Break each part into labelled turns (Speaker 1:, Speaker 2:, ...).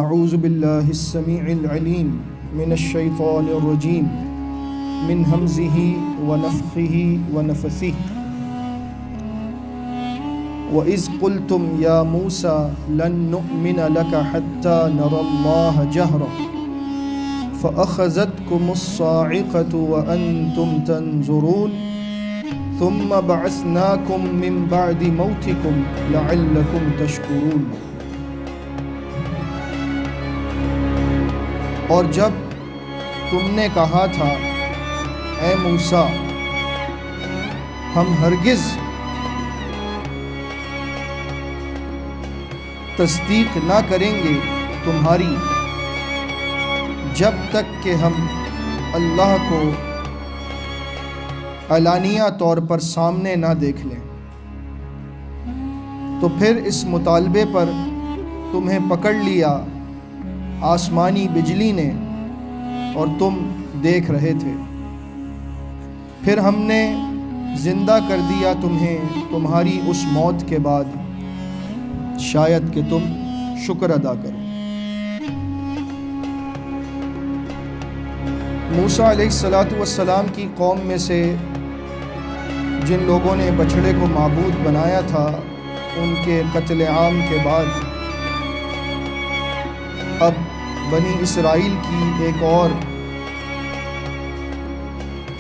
Speaker 1: اعوذ باللہ السمیع العلیم من الشیطان الرجیم من ہمزہ ونفخہ ونفثہ وَإِذْ قُلْتُمْ يَا مُوسَى لَن نُؤْمِنَ لَكَ حَتَّى نَرَى اللَّهَ جَهْرًا فَأَخَذَتْكُمُ الصَّاعِقَةُ وَأَنْتُمْ تَنْظُرُونَ ثُمَّ بَعَثْنَاكُمْ مِنْ بَعْدِ مَوْتِكُمْ لَعَلَّكُمْ تَشْكُرُونَ۔ اور جب تم نے کہا تھا اے موسیٰ ہم ہرگز تصدیق نہ کریں گے تمہاری جب تک کہ ہم اللہ کو علانیہ طور پر سامنے نہ دیکھ لیں۔ تو پھر اس مطالبے پر تمہیں پکڑ لیا آسمانی بجلی نے اور تم دیکھ رہے تھے، پھر ہم نے زندہ کر دیا تمہیں تمہاری اس موت کے بعد، شاید کہ تم شکر ادا کرو۔ موسیٰ علیہ السلام کی قوم میں سے جن لوگوں نے بچھڑے کو معبود بنایا تھا، ان کے قتل عام کے بعد اب بنی اسرائیل کی ایک اور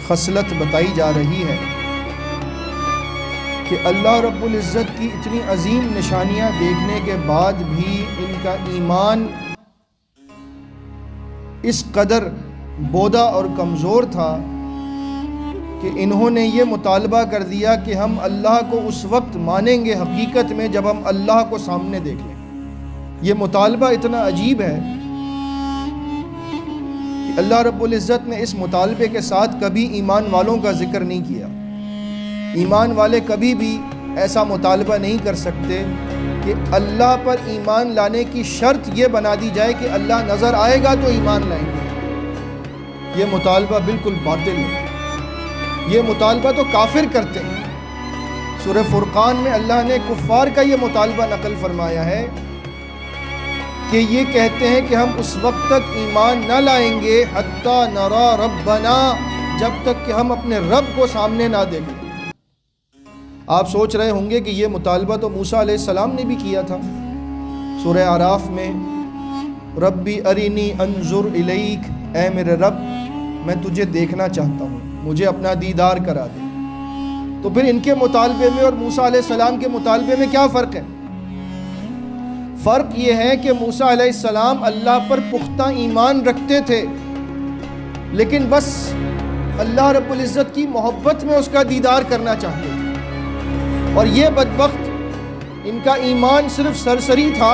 Speaker 1: خصلت بتائی جا رہی ہے کہ اللہ رب العزت کی اتنی عظیم نشانیاں دیکھنے کے بعد بھی ان کا ایمان اس قدر بودا اور کمزور تھا کہ انہوں نے یہ مطالبہ کر دیا کہ ہم اللہ کو اس وقت مانیں گے حقیقت میں جب ہم اللہ کو سامنے دیکھ لیں۔ یہ مطالبہ اتنا عجیب ہے کہ اللہ رب العزت نے اس مطالبے کے ساتھ کبھی ایمان والوں کا ذکر نہیں کیا۔ ایمان والے کبھی بھی ایسا مطالبہ نہیں کر سکتے کہ اللہ پر ایمان لانے کی شرط یہ بنا دی جائے کہ اللہ نظر آئے گا تو ایمان لائیں گے۔ یہ مطالبہ بالکل باطل ہے، یہ مطالبہ تو کافر کرتے ہیں۔ سورہ فرقان میں اللہ نے کفار کا یہ مطالبہ نقل فرمایا ہے کہ یہ کہتے ہیں کہ ہم اس وقت تک ایمان نہ لائیں گے حتی نرا ربنا، جب تک کہ ہم اپنے رب کو سامنے نہ دیکھیں۔ آپ سوچ رہے ہوں گے کہ یہ مطالبہ تو موسیٰ علیہ السلام نے بھی کیا تھا۔ سورہ اعراف میں ربی ارینی انظر الیک، اے میرے رب میں تجھے دیکھنا چاہتا ہوں، مجھے اپنا دیدار کرا دے۔ تو پھر ان کے مطالبے میں اور موسیٰ علیہ السلام کے مطالبے میں کیا فرق ہے؟ فرق یہ ہے کہ موسیٰ علیہ السلام اللہ پر پختہ ایمان رکھتے تھے، لیکن بس اللہ رب العزت کی محبت میں اس کا دیدار کرنا چاہتے تھے، اور یہ بدبخت ان کا ایمان صرف سرسری تھا،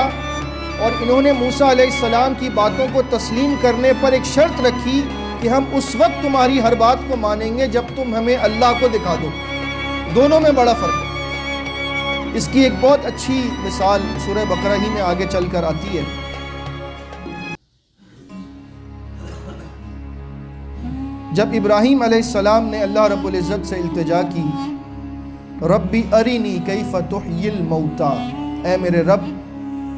Speaker 1: اور انہوں نے موسیٰ علیہ السلام کی باتوں کو تسلیم کرنے پر ایک شرط رکھی کہ ہم اس وقت تمہاری ہر بات کو مانیں گے جب تم ہمیں اللہ کو دکھا دو۔ دونوں میں بڑا فرق ہے۔ اس کی ایک بہت اچھی مثال سورہ بقرہ ہی میں آگے چل کر آتی ہے۔ جب ابراہیم علیہ السلام نے اللہ رب العزت سے التجا کی، ربی ارینی کیف تحیی الموتیٰ، اے میرے رب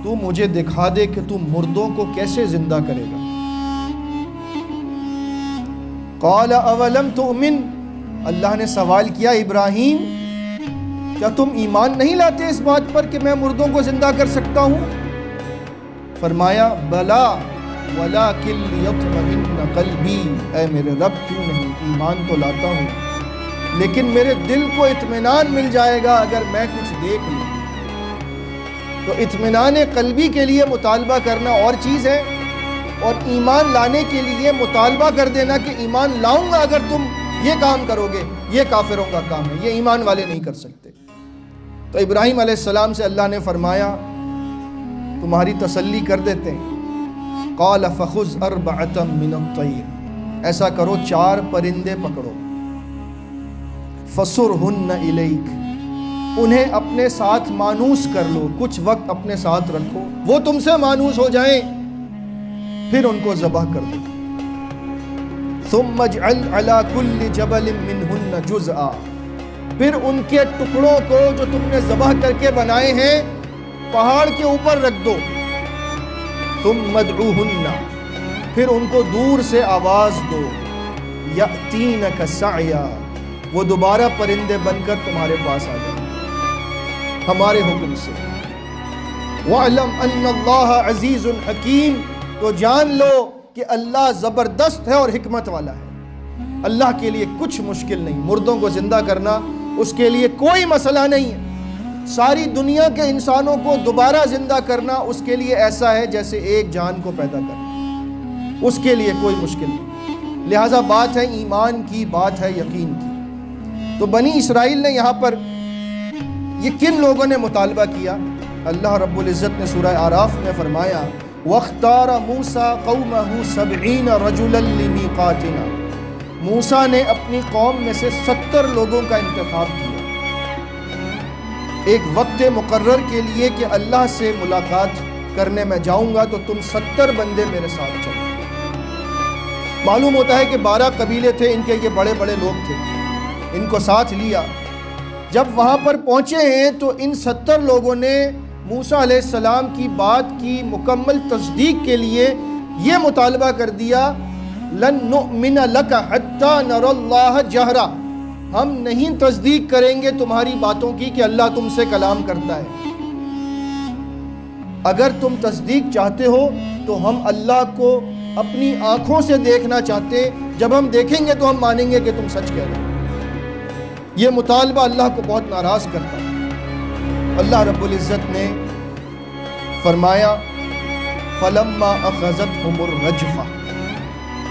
Speaker 1: تو مجھے دکھا دے کہ تو مردوں کو کیسے زندہ کرے گا۔ قال اولم تؤمن، اللہ نے سوال کیا ابراہیم کیا تم ایمان نہیں لاتے اس بات پر کہ میں مردوں کو زندہ کر سکتا ہوں؟ فرمایا بلا ولکن لیطمئن قلبی، اے میرے رب کیوں نہیں، ایمان تو لاتا ہوں لیکن میرے دل کو اطمینان مل جائے گا اگر میں کچھ دیکھ لوں۔ تو اطمینان قلبی کے لیے مطالبہ کرنا اور چیز ہے، اور ایمان لانے کے لیے مطالبہ کر دینا کہ ایمان لاؤں گا اگر تم یہ کام کرو گے، یہ کافروں کا کام ہے، یہ ایمان والے نہیں کر سکتے۔ تو ابراہیم علیہ السلام سے اللہ نے فرمایا تمہاری تسلی کر دیتے ہیں، قال فخذ اربعۃ من الطیر، ایسا کرو 4 پرندے پکڑو، فصرہن الیک، انہیں اپنے ساتھ مانوس کر لو، کچھ وقت اپنے ساتھ رکھو، وہ تم سے مانوس ہو جائیں، پھر ان کو ذبح کر دو۔ ثم اجعل علی کل جبل منہن جزءا، پھر ان کے ٹکڑوں کو جو تم نے ذبح کر کے بنائے ہیں پہاڑ کے اوپر رکھ دو۔ ثم ادعوہن، پھر ان کو دور سے آواز دو، یأتینک سعیا، وہ دوبارہ پرندے بن کر تمہارے پاس آ جائیں ہمارے حکم سے۔ وَاعْلَمْ أَنَّ اللَّهَ عَزِيزٌ حَكِيمٌ، تو جان لو کہ اللہ زبردست ہے اور حکمت والا ہے۔ اللہ کے لیے کچھ مشکل نہیں، مردوں کو زندہ کرنا اس کے لیے کوئی مسئلہ نہیں ہے۔ ساری دنیا کے انسانوں کو دوبارہ زندہ کرنا اس کے لیے ایسا ہے جیسے ایک جان کو پیدا کرنا، اس کے لیے کوئی مشکل نہیں۔ لہٰذا بات ہے ایمان کی، بات ہے یقین کی۔ تو بنی اسرائیل نے یہاں پر یہ کن لوگوں نے مطالبہ کیا؟ اللہ رب العزت نے سورہ اعراف میں فرمایا وَاخْتَارَ مُوسَىٰ قَوْمَهُ 70 رَجُلًا لِمِيقَاتِنَا، موسیٰ نے اپنی قوم میں سے 70 لوگوں کا انتخاب کیا ایک وقت مقرر کے لیے کہ اللہ سے ملاقات کرنے میں جاؤں گا تو تم 70 بندے میرے ساتھ چلو۔ معلوم ہوتا ہے کہ 12 قبیلے تھے، ان کے یہ بڑے بڑے لوگ تھے، ان کو ساتھ لیا۔ جب وہاں پر پہنچے ہیں تو ان 70 لوگوں نے موسیٰ علیہ السلام کی بات کی مکمل تصدیق کے لیے یہ مطالبہ کر دیا لن نؤمن لک حتی نری اللہ جہرا، ہم نہیں تصدیق کریں گے تمہاری باتوں کی کہ اللہ تم سے کلام کرتا ہے۔ اگر تم تصدیق چاہتے ہو تو ہم اللہ کو اپنی آنکھوں سے دیکھنا چاہتے، جب ہم دیکھیں گے تو ہم مانیں گے کہ تم سچ کہہ رہے ہو۔ یہ مطالبہ اللہ کو بہت ناراض کرتا ہے۔ اللہ رب العزت نے فرمایا فَلَمَّا أَخَذَتْهُمُ الرَّجْفَةُ،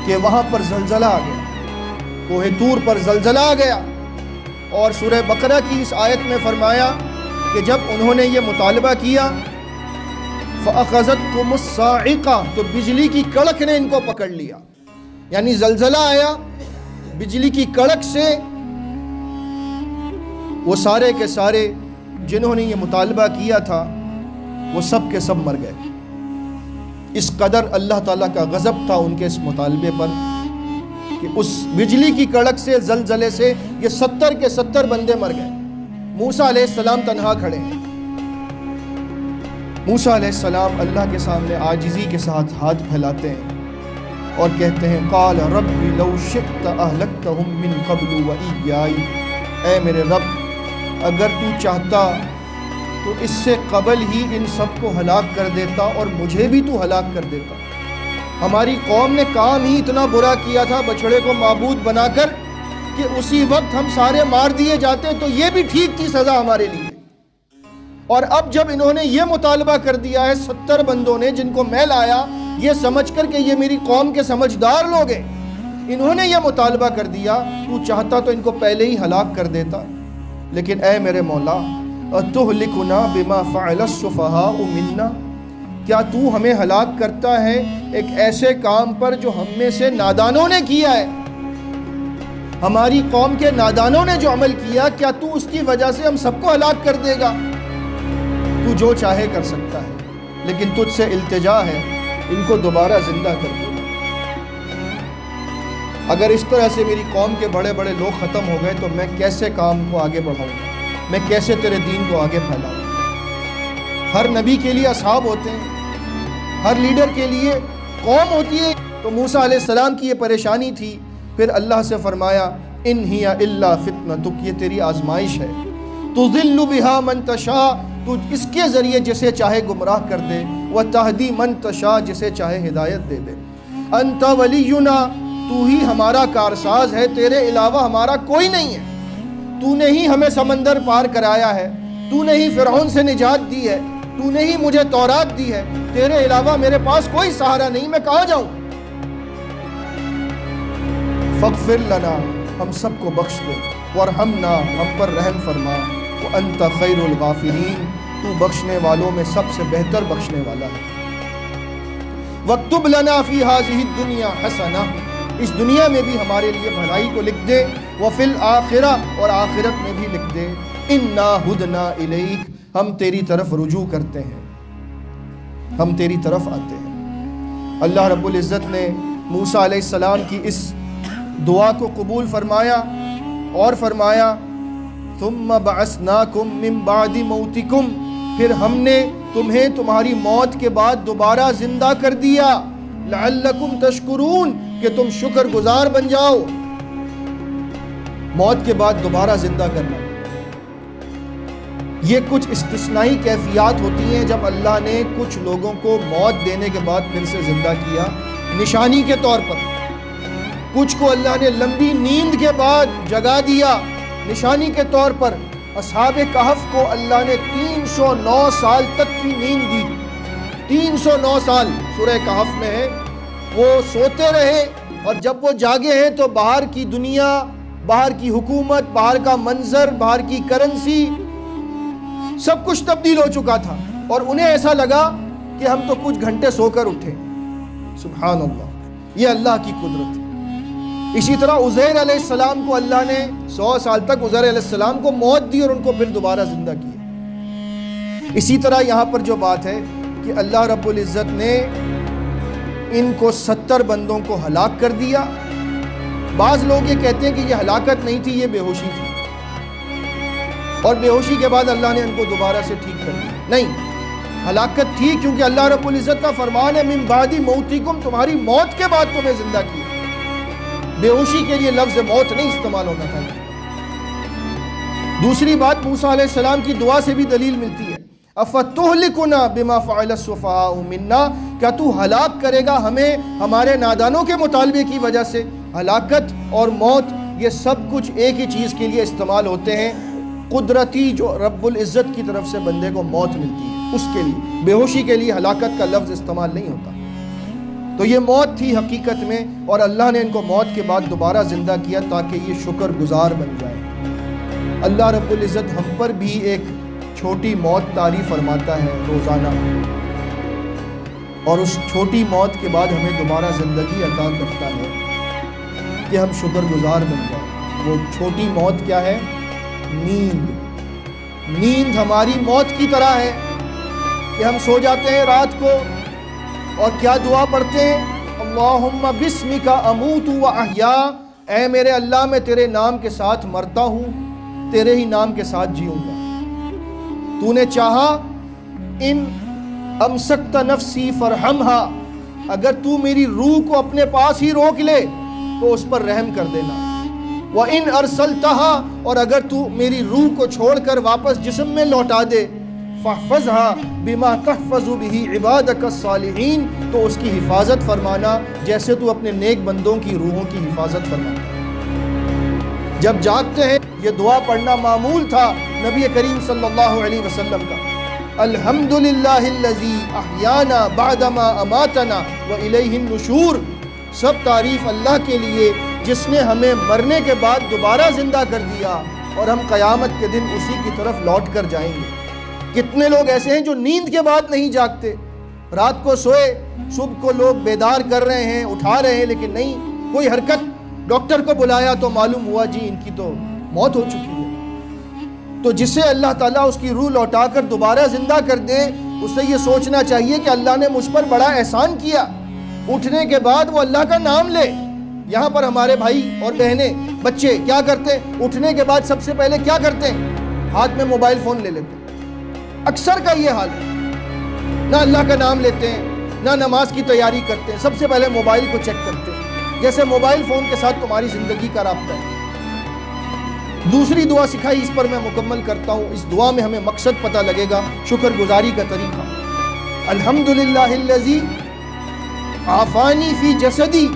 Speaker 1: کہ وہاں پر زلزلہ آ گیا، کوہ طور پر زلزلہ آ گیا۔ اور سورہ بقرہ کی اس آیت میں فرمایا کہ جب انہوں نے یہ مطالبہ کیا فَأَخَذَتْكُمُ الصَّاعِقَةُ، تو بجلی کی کڑک نے ان کو پکڑ لیا، یعنی زلزلہ آیا، بجلی کی کڑک سے وہ سارے کے سارے جنہوں نے یہ مطالبہ کیا تھا وہ سب کے سب مر گئے۔ اس قدر اللہ تعالیٰ کا غضب تھا ان کے اس مطالبے پر کہ اس بجلی کی کڑک سے، زلزلے سے یہ 70 کے 70 بندے مر گئے۔ موسیٰ علیہ السلام تنہا کھڑے ہیں۔ موسیٰ علیہ السلام اللہ کے سامنے عاجزی کے ساتھ ہاتھ پھیلاتے ہیں اور کہتے ہیں قال رب لو شئت اہلکتہم من قبل وإیائی، اے میرے رب اگر تو چاہتا تو اس سے قبل ہی ان سب کو ہلاک کر دیتا اور مجھے بھی تو ہلاک کر دیتا۔ ہماری قوم نے کام ہی اتنا برا کیا تھا بچڑے کو معبود بنا کر کہ اسی وقت ہم سارے مار دیے جاتے تو یہ بھی ٹھیک تھی سزا ہمارے لیے۔ اور اب جب انہوں نے یہ مطالبہ کر دیا ہے 70 بندوں نے جن کو میں لایا یہ سمجھ کر کہ یہ میری قوم کے سمجھدار لوگ ہیں، انہوں نے یہ مطالبہ کر دیا، تو چاہتا تو ان کو پہلے ہی ہلاک کر دیتا، لیکن اے میرے مولا اتہلکنا بما فعل السفہاء منا، کیا تو ہمیں ہلاک کرتا ہے ایک ایسے کام پر جو ہم میں سے نادانوں نے کیا ہے؟ ہماری قوم کے نادانوں نے جو عمل کیا، کیا تو اس کی وجہ سے ہم سب کو ہلاک کر دے گا؟ تو جو چاہے کر سکتا ہے، لیکن تجھ سے التجا ہے ان کو دوبارہ زندہ کر دے۔ اگر اس طرح سے میری قوم کے بڑے بڑے لوگ ختم ہو گئے تو میں کیسے کام کو آگے بڑھاؤں گا، میں کیسے تیرے دین کو آگے پھیلاؤں؟ ہر نبی کے لیے اصحاب ہوتے ہیں، ہر لیڈر کے لیے قوم ہوتی ہے۔ تو موسیٰ علیہ السلام کی یہ پریشانی تھی۔ پھر اللہ سے فرمایا ان ہی الا فتنتک، یہ تیری آزمائش ہے، تضل بہا من تشاء، تو اس کے ذریعے جسے چاہے گمراہ کر دے، وتہدی من تشاء، جسے چاہے ہدایت دے دے۔ انت ولینا، تو ہی ہمارا کارساز ہے، تیرے علاوہ ہمارا کوئی نہیں ہے۔ تو نے ہی ہمیں سمندر پار کرایا ہے، تو نے ہی فرعون سے نجات دی ہے، تو نے ہی مجھے تورات دی ہے، تیرے علاوہ میرے پاس کوئی سہارا نہیں، میں کہاں جاؤں؟ فاغفر لنا، ہم سب کو بخش دے، وارحمنا، ہم پر رحم فرما، وانت خیر الغافرین، تو بخشنے والوں میں سب سے بہتر بخشنے والا ہے۔ واکتب لنا فی ہذہ الدنیا حسنہ، اس دنیا میں بھی ہمارے لیے بھلائی کو لکھ دے، وفی الآخرہ، اور آخرت میں بھی لکھ دے، انا ہدنا الیک، ہم تیری طرف رجوع کرتے ہیں، ہم تیری طرف آتے ہیں۔ اللہ رب العزت نے موسیٰ علیہ السلام کی اس دعا کو قبول فرمایا اور فرمایا ثم بعثناکم من بعد موتکم، پھر ہم نے تمہیں تمہاری موت کے بعد دوبارہ زندہ کر دیا لعلکم تشکرون کہ تم شکر گزار بن جاؤ. موت کے بعد دوبارہ زندہ کرنا یہ کچھ استثنائی کیفیات ہوتی ہیں جب اللہ نے کچھ لوگوں کو موت دینے کے بعد پھر سے زندہ کیا نشانی کے طور پر. کچھ کو اللہ نے لمبی نیند کے بعد جگا دیا نشانی کے طور پر. اصحاب کہف کو اللہ نے 309 سال تک کی نیند دی. 309 سال سورہ کہف میں ہے. وہ سوتے رہے اور جب وہ جاگے ہیں تو باہر کی دنیا، باہر کی حکومت، باہر کا منظر، باہر کی کرنسی سب کچھ تبدیل ہو چکا تھا اور انہیں ایسا لگا کہ ہم تو کچھ گھنٹے سو کر اٹھے. سبحان اللہ، یہ اللہ کی قدرت. اسی طرح عزیر علیہ السلام کو اللہ نے 100 سال تک عزیر علیہ السلام کو موت دی اور ان کو پھر دوبارہ زندہ کیا. اسی طرح یہاں پر جو بات ہے کہ اللہ رب العزت نے ان کو 70 بندوں کو ہلاک کر دیا. بعض لوگ یہ کہتے ہیں کہ یہ ہلاکت نہیں تھی، یہ بے ہوشی تھی اور بے ہوشی کے بعد اللہ نے ان کو دوبارہ سے ٹھیک کر دیا. نہیں، ہلاکت تھی کیونکہ اللہ رب العزت کا فرمان ہے من بعد موتکم، تمہاری موت کے بعد تمہیں زندہ کیا. بے ہوشی کے لیے لفظ موت نہیں استعمال ہونا تھا. دوسری بات موسیٰ علیہ السلام کی دعا سے بھی دلیل ملتی ہے. افتہلکنا بما فعل السفہاء منا، کیا تو ہلاک کرے گا ہمیں ہمارے نادانوں کے مطالبے کی وجہ سے. ہلاکت اور موت یہ سب کچھ ایک ہی چیز کے لیے استعمال ہوتے ہیں. قدرتی جو رب العزت کی طرف سے بندے کو موت ملتی ہے اس کے لیے. بے ہوشی کے لیے ہلاکت کا لفظ استعمال نہیں ہوتا. تو یہ موت تھی حقیقت میں اور اللہ نے ان کو موت کے بعد دوبارہ زندہ کیا تاکہ یہ شکر گزار بن جائے. اللہ رب العزت ہم پر بھی ایک چھوٹی موت طاری فرماتا ہے روزانہ اور اس چھوٹی موت کے بعد ہمیں دوبارہ زندگی عطا کرتا ہے کہ ہم شکر گزار بن جائیں. وہ چھوٹی موت کیا ہے؟ نیند. نیند ہماری موت کی طرح ہے کہ ہم سو جاتے ہیں رات کو اور کیا دعا پڑھتے ہیں؟ اللہم بسمک اموت و احیا، اے میرے اللہ میں تیرے نام کے ساتھ مرتا ہوں، تیرے ہی نام کے ساتھ جیوں گا. تو نے چاہا ان امسکت نفسی فرحمہا، اگر تو میری روح کو اپنے پاس ہی روک لے تو اس پر رحم کر دینا. وَإِنْ أَرْسَلْتَهَا، اور اگر تو میری روح کو چھوڑ کر واپس جسم میں لوٹا دے فَاحْفَظْهَا بِمَا تَحْفَظُ بِهِ عِبَادَكَ الصَّالِحِينَ، تو اس کی حفاظت فرمانا جیسے تو اپنے نیک بندوں کی روحوں کی حفاظت فرمانا. جب جاگتے ہیں یہ دعا پڑھنا معمول تھا نبی کریم صلی اللہ علیہ وسلم کا. الحمدللہ الذی احیانا بعدما اماتنا وإلیہ النشور، سب تعریف اللہ کے لیے جس نے ہمیں مرنے کے بعد دوبارہ زندہ کر دیا اور ہم قیامت کے دن اسی کی طرف لوٹ کر جائیں گے. کتنے لوگ ایسے ہیں جو نیند کے بعد نہیں جاگتے، رات کو سوئے، صبح کو لوگ بیدار کر رہے ہیں، اٹھا رہے ہیں، لیکن نہیں کوئی حرکت. ڈاکٹر کو بلایا تو معلوم ہوا جی ان کی تو موت ہو چکی ہے. تو جسے اللہ تعالیٰ اس کی روح لوٹا کر دوبارہ زندہ کر دے، اسے یہ سوچنا چاہیے کہ اللہ نے مجھ پر بڑا احسان کیا. اٹھنے کے بعد وہ اللہ کا نام لے. یہاں پر ہمارے بھائی اور بہنیں، بچے کیا کرتے ہیں؟ اٹھنے کے بعد سب سے پہلے کیا کرتے ہیں؟ ہاتھ میں موبائل فون لے لیتے ہیں. اکثر کا یہ حال ہے، نہ اللہ کا نام لیتے ہیں نہ نماز کی تیاری کرتے ہیں، سب سے پہلے موبائل کو چیک کرتے ہیں جیسے موبائل فون کے ساتھ تمہاری زندگی کا رابطہ ہے. دوسری دعا سکھائی، اس پر میں مکمل کرتا ہوں. اس دعا میں ہمیں مقصد پتہ لگے گا، شکر گزاری کا طریقہ. الحمدللہ الذی عافانی فی جسدی،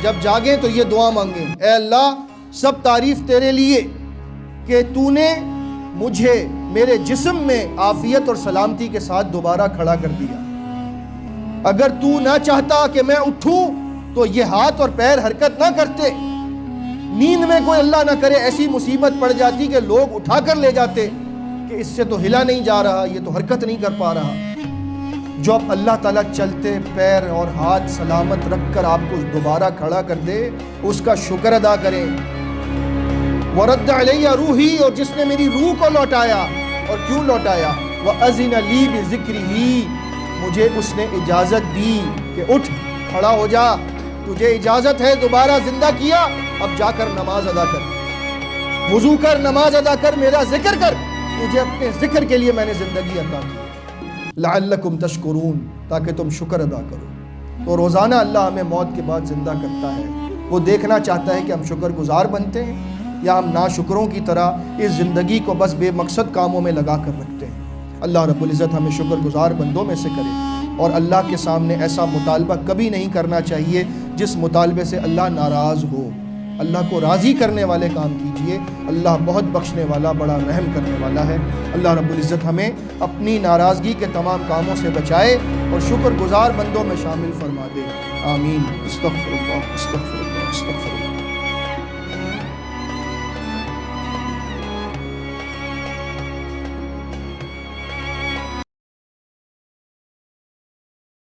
Speaker 1: جب جاگیں تو یہ دعا مانگیں، اے اللہ سب تعریف تیرے لیے کہ تو نے مجھے میرے جسم میں عافیت اور سلامتی کے ساتھ دوبارہ کھڑا کر دیا. اگر تو نہ چاہتا کہ میں اٹھوں تو یہ ہاتھ اور پیر حرکت نہ کرتے. نیند میں کوئی اللہ نہ کرے ایسی مصیبت پڑ جاتی کہ لوگ اٹھا کر لے جاتے کہ اس سے تو ہلا نہیں جا رہا، یہ تو حرکت نہیں کر پا رہا. جو اب اللہ تعالیٰ چلتے پیر اور ہاتھ سلامت رکھ کر آپ کو دوبارہ کھڑا کر دے، اس کا شکر ادا کریں. وَرَدَّ عَلَيَّ روحی، اور جس نے میری روح کو لوٹایا. اور کیوں لوٹایا؟ وَأَذِنَ لِي بِذِكْرِهِ، مجھے اس نے اجازت دی کہ اٹھ کھڑا ہو جا، تجھے اجازت ہے، دوبارہ زندہ کیا، اب جا کر نماز ادا کر، وضو کر، نماز ادا کر، میرا ذکر کر، تجھے اپنے ذکر کے لیے میں نے زندگی عطا کی. لعلکم تشکرون، تاکہ تم شکر ادا کرو۔ تو روزانہ اللہ ہمیں موت کے بعد زندہ کرتا ہے، وہ دیکھنا چاہتا ہے کہ ہم شکر گزار بنتے ہیں یا ہم ناشکروں کی طرح اس زندگی کو بس بے مقصد کاموں میں لگا کر رکھتے ہیں۔ اللہ رب العزت ہمیں شکر گزار بندوں میں سے کرے، اور اللہ کے سامنے ایسا مطالبہ کبھی نہیں کرنا چاہیے جس مطالبے سے اللہ ناراض ہو۔ اللہ کو راضی کرنے والے کام کیجئے، اللہ بہت بخشنے والا، بڑا رحم کرنے والا ہے۔ اللہ رب العزت ہمیں اپنی ناراضگی کے تمام کاموں سے بچائے اور شکر گزار بندوں میں شامل فرما دے۔ آمین۔ استغفر اللہ، استغفر